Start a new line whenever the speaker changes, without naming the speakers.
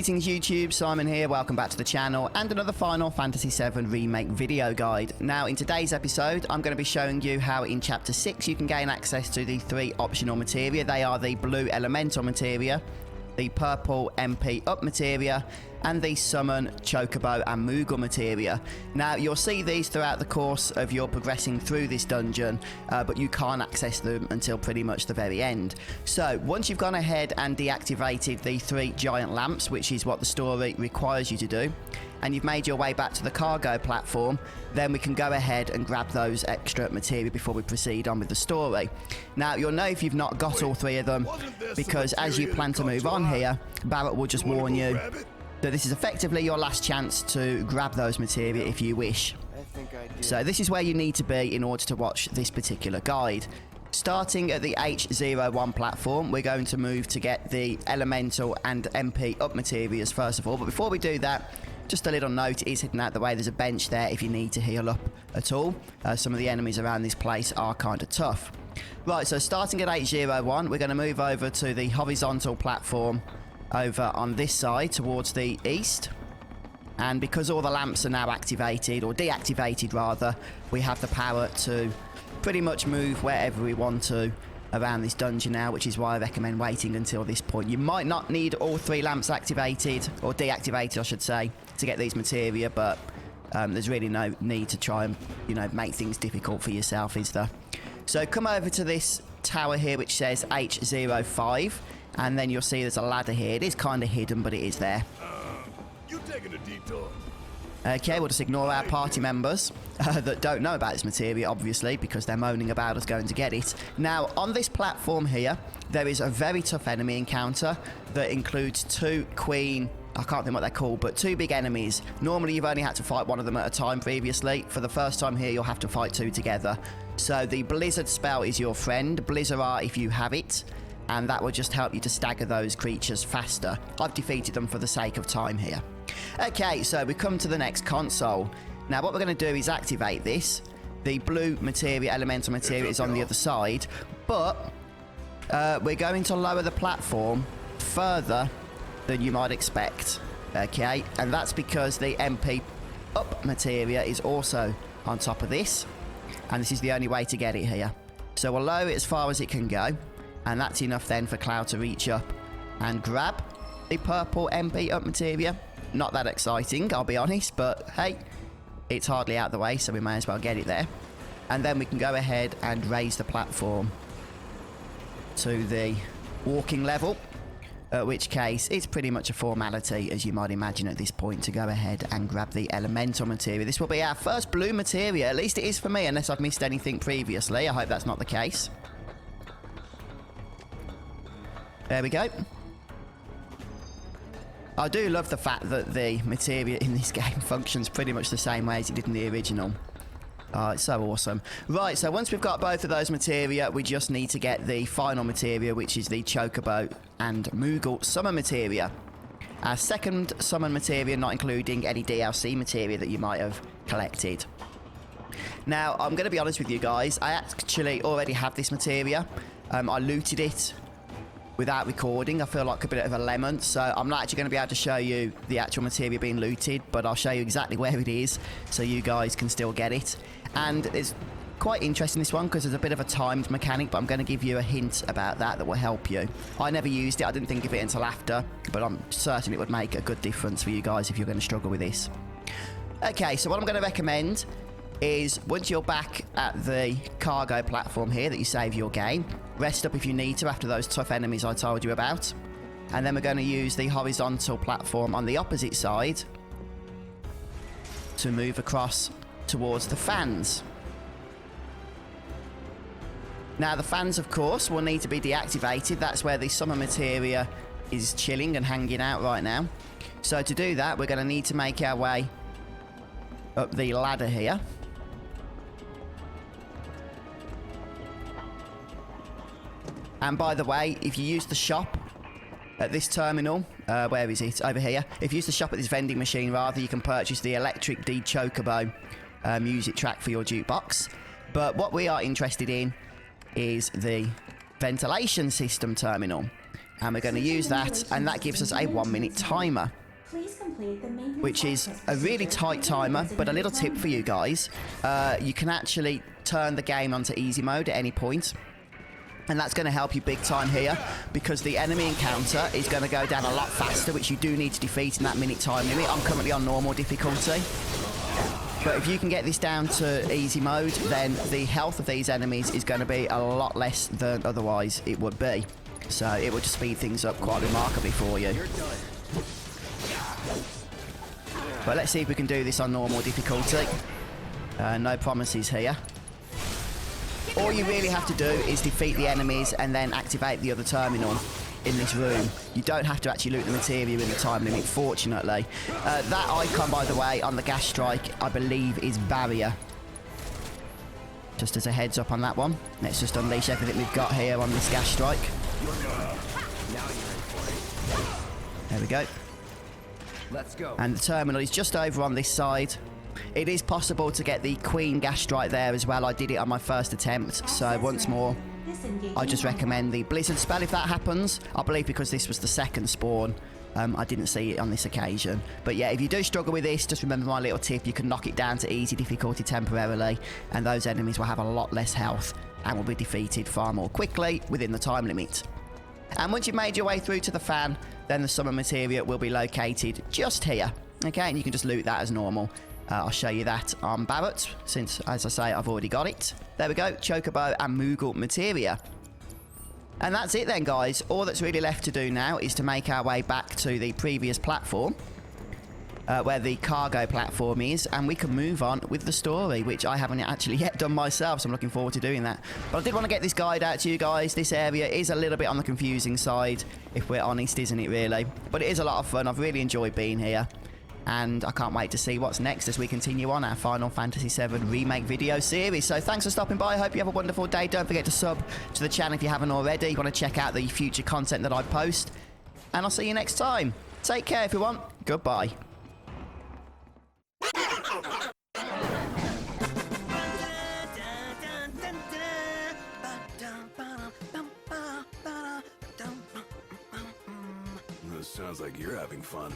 Greetings YouTube, Simon here, welcome back to the channel and another Final Fantasy VII Remake video guide. Now in today's episode I'm going to be showing you how in Chapter 6 you can gain access to the 3 optional materia. They are the blue elemental materia, the purple MP up materia and the summon Chocobo and Moogle materia. Now you'll see these throughout the course of your progressing through this dungeon, but you can't access them until pretty much the very end. So once you've gone ahead and deactivated the 3 giant lamps, which is what the story requires you to do, and you've made your way back to the cargo platform, then we can go ahead and grab those extra materia before we proceed on with the story. Now you'll know if you've not got all 3 of them, because as you plan to move on here, Barrett will just warn you that this is effectively your last chance to grab those materia if you wish. So this is where you need to be in order to watch this particular guide. Starting at the H01 platform, we're going to move to get the elemental and MP up materias first of all. But before we do that, just a little note, it is hidden out the way. There's a bench there if you need to heal up at all. Some of the enemies around this place are kind of tough. Right, so starting at H01, we're going to move over to the horizontal platform over on this side towards the east. And because all the lamps are now activated, or deactivated rather, we have the power to pretty much move wherever we want to around this dungeon now, which is why I recommend waiting until this point. You might not need all 3 lamps activated, or deactivated I should say, to get these materia, but there's really no need to try and, you know, make things difficult for yourself, is there? So come over to this tower here which says H05, and then you'll see there's a ladder here. It is kind of hidden, but it is there.
You taking a detour?
Okay, we'll just ignore our party members that don't know about this materia, obviously, because they're moaning about us going to get it. Now, on this platform here, there is a very tough enemy encounter that includes 2 queen... I can't think what they're called, but 2 big enemies. Normally, you've only had to fight one of them at a time previously. For the first time here, you'll have to fight 2 together. So the Blizzard spell is your friend, Blizzard if you have it, and that will just help you to stagger those creatures faster. I've defeated them for the sake of time here. Okay, so we come to the next console. Now what we're going to do is activate this. The blue materia, elemental materia, is on the other side, but we're going to lower the platform further than you might expect. Okay, and that's because the MP up materia is also on top of this, and this is the only way to get it here. So we'll lower it as far as it can go, and that's enough then for Cloud to reach up and grab the purple MP up materia. Not that exciting, I'll be honest, but hey, it's hardly out the way, so we may as well get it there. And then we can go ahead and raise the platform to the walking level, at which case it's pretty much a formality, as you might imagine at this point, to go ahead and grab the elemental materia. This will be our first blue materia, at least it is for me, unless I've missed anything previously. I hope that's not the case. There we go. I do love the fact that the materia in this game functions pretty much the same way as it did in the original. Oh, it's so awesome. Right, so once we've got both of those materia, we just need to get the final materia, which is the Chocobo and Moogle summon materia. Our second summon materia, not including any DLC materia that you might have collected. Now, I'm going to be honest with you guys, I actually already have this materia. I looted it without recording. I feel like a bit of a lemon, so I'm not actually going to be able to show you the actual materia being looted, but I'll show you exactly where it is so you guys can still get it. And it's quite interesting, this one, because there's a bit of a timed mechanic, but I'm going to give you a hint about that will help you. I never used it, I didn't think of it until after, but I'm certain it would make a good difference for you guys if you're going to struggle with this. Okay, so what I'm going to recommend is once you're back at the cargo platform here that you save your game, rest up if you need to after those tough enemies I told you about, and then we're going to use the horizontal platform on the opposite side to move across towards the fans. Now the fans, of course, will need to be deactivated. That's where the summer materia is chilling and hanging out right now. So to do that, we're going to need to make our way up the ladder here. And by the way, if you use the shop at this terminal, where is it? Over here. If you use the shop at this vending machine, rather, you can purchase the Electric D Chocobo music track for your jukebox. But what we are interested in is the ventilation system terminal. And we're going to use that, and that gives us a 1-minute timer, which is a really tight timer. But a little tip for you guys, you can actually turn the game onto easy mode at any point. And that's going to help you big time here, because the enemy encounter is going to go down a lot faster, which you do need to defeat in that minute time limit. I'm currently on normal difficulty. But if you can get this down to easy mode, then the health of these enemies is going to be a lot less than otherwise it would be. So it would speed things up quite remarkably for you. But let's see if we can do this on normal difficulty. No promises here. All you really have to do is defeat the enemies and then activate the other terminal in this room. You don't have to actually loot the materia in the time limit, fortunately. That icon, by the way, on the gas strike, I believe is barrier. Just as a heads up on that one. Let's just unleash everything we've got here on this gas strike. There we go.
Let's go.
And the terminal is just over on this side. It is possible to get the Queen gas strike there as well. I did it on my first attempt, so once more, I just recommend the Blizzard spell if that happens. I believe because this was the second spawn, I didn't see it on this occasion. But yeah, if you do struggle with this, just remember my little tip. You can knock it down to easy difficulty temporarily, and those enemies will have a lot less health and will be defeated far more quickly within the time limit. And once you've made your way through to the fan, then the summon materia will be located just here. Okay, and you can just loot that as normal. I'll show you that on Barrett, since, as I say, I've already got it. There we go, Chocobo and Moogle materia. And that's it then, guys. All that's really left to do now is to make our way back to the previous platform, where the cargo platform is, and we can move on with the story, which I haven't actually yet done myself, so I'm looking forward to doing that. But I did want to get this guide out to you guys. This area is a little bit on the confusing side, if we're honest, isn't it, really? But it is a lot of fun. I've really enjoyed being here. And I can't wait to see what's next as we continue on our Final Fantasy VII Remake video series. So thanks for stopping by. I hope you have a wonderful day. Don't forget to sub to the channel if you haven't already. You want to check out the future content that I post. And I'll see you next time. Take care, everyone. Goodbye.
This sounds like you're having fun.